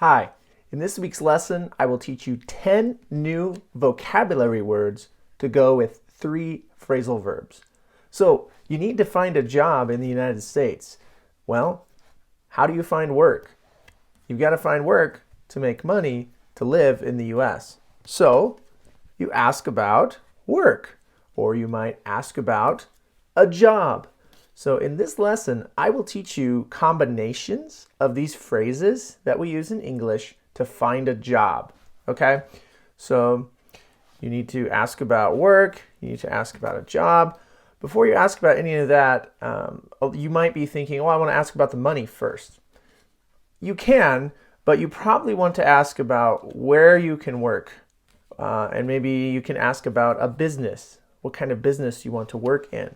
Hi, in this week's lesson, I will teach you 10 new vocabulary words to go with 3 phrasal verbs. So, you need to find a job in the United States. Well, how do you find work? You've got to find work to make money to live in the US. So, you ask about work, or you might ask about a job. So in this lesson, I will teach you combinations of these phrases that we use in English to find a job, okay? So you need to ask about work, you need to ask about a job. Before you ask about any of that, you might be thinking, oh, I want to ask about the money first. You can, but you probably want to ask about where you can work. And maybe you can ask about a business, what kind of business you want to work in.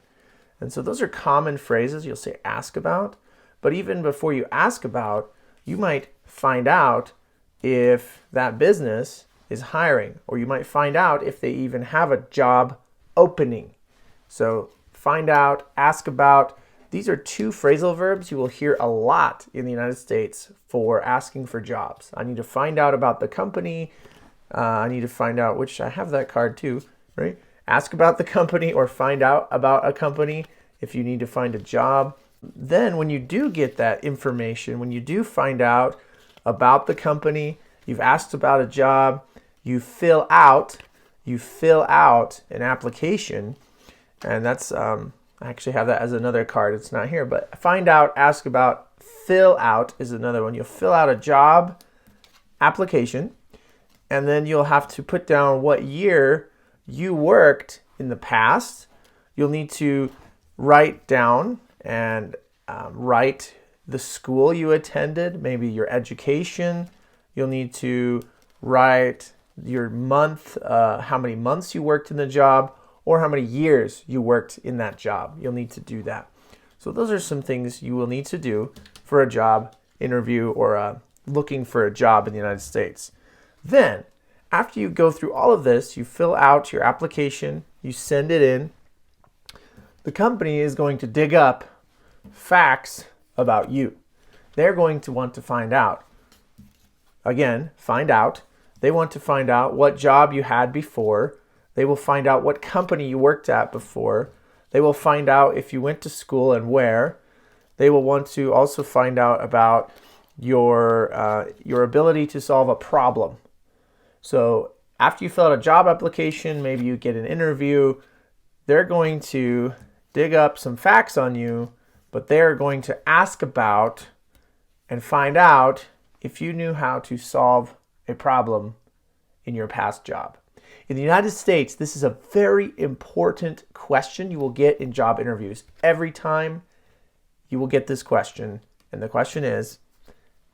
And so those are common phrases you'll say ask about. But even before you ask about, you might find out if that business is hiring, or you might find out if they even have a job opening. So find out, ask about. These are 2 phrasal verbs you will hear a lot in the United States for asking for jobs. I need to find out about the company. I need to find out which, I have that card too, right? Ask about the company or find out about a company if you need to find a job. Then when you do get that information, when you do find out about the company, you've asked about a job, you fill out an application. And that's, I actually have that as another card. It's not here, but find out, ask about, fill out is another one. You'll fill out a job application, and then you'll have to put down what year you worked in the past. You'll need to write down and write the school you attended, maybe your education. You'll need to write your month, how many months you worked in the job, or how many years you worked in that job. You'll need to do that. So those are some things you will need to do for a job interview or looking for a job in the United States. Then, after you go through all of this, you fill out your application, you send it in. The company is going to dig up facts about you. They're going to want to find out. Again, find out. They want to find out what job you had before. They will find out what company you worked at before. They will find out if you went to school and where. They will want to also find out about your ability to solve a problem. So after you fill out a job application, maybe you get an interview, they're going to dig up some facts on you, but they're going to ask about and find out if you knew how to solve a problem in your past job. In the United States, this is a very important question you will get in job interviews. Every time you will get this question, and the question is,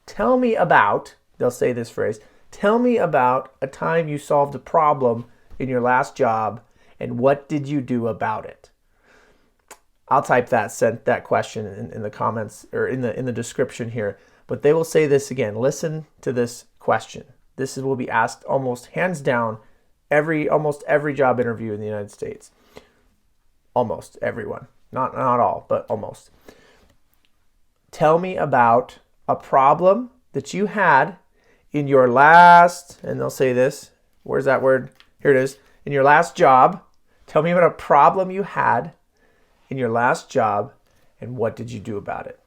tell me about, they'll say this phrase, tell me about a time you solved a problem in your last job, and what did you do about it? I'll type that question in the comments or in the description here. But they will say this again. Listen to this question. This will be asked almost hands down almost every job interview in the United States. Almost everyone. Not all, but almost. Tell me about a problem that you had in your last, and they'll say this, where's that word? Here it is. In your last job, tell me about a problem you had in your last job, and what did you do about it?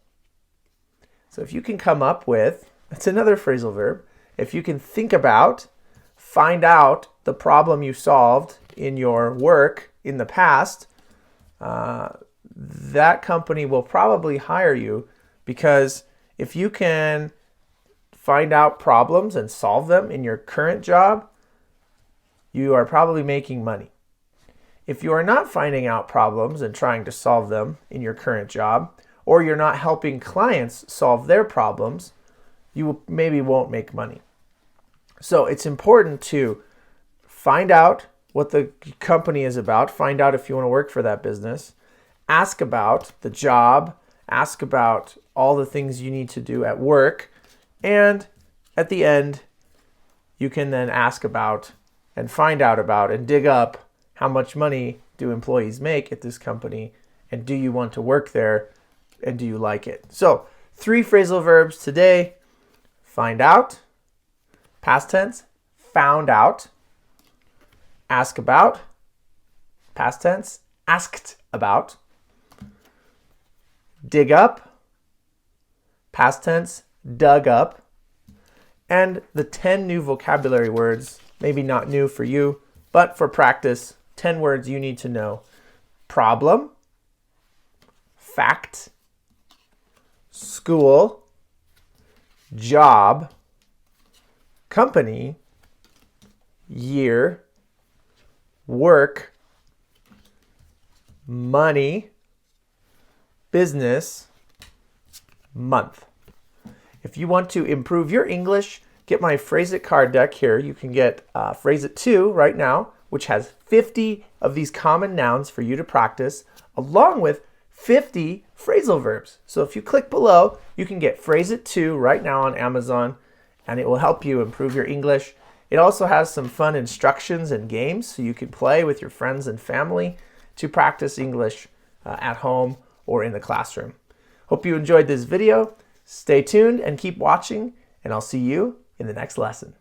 So if you can come up with, that's another phrasal verb, if you can think about, find out the problem you solved in your work in the past, that company will probably hire you, because if you can find out problems and solve them in your current job, you are probably making money. If you are not finding out problems and trying to solve them in your current job, or you're not helping clients solve their problems, you maybe won't make money. So it's important to find out what the company is about, find out if you want to work for that business, ask about the job, ask about all the things you need to do at work, and at the end, you can then ask about and find out about and dig up how much money do employees make at this company, and do you want to work there, and do you like it? So 3 phrasal verbs today: find out, Past tense, found out. Ask about. Past tense, asked about. Dig up. Past tense, dug up. And the 10 new vocabulary words, maybe not new for you, but for practice, 10 words you need to know. Problem, fact, school, job, company, year, work, money, business, month. If you want to improve your English, get my Phrase It card deck here. You can get Phrase It 2 right now, which has 50 of these common nouns for you to practice, along with 50 phrasal verbs. So if you click below, you can get Phrase It 2 right now on Amazon, and it will help you improve your English. It also has some fun instructions and games, so you can play with your friends and family to practice English at home or in the classroom. Hope you enjoyed this video. Stay tuned and keep watching, and I'll see you in the next lesson.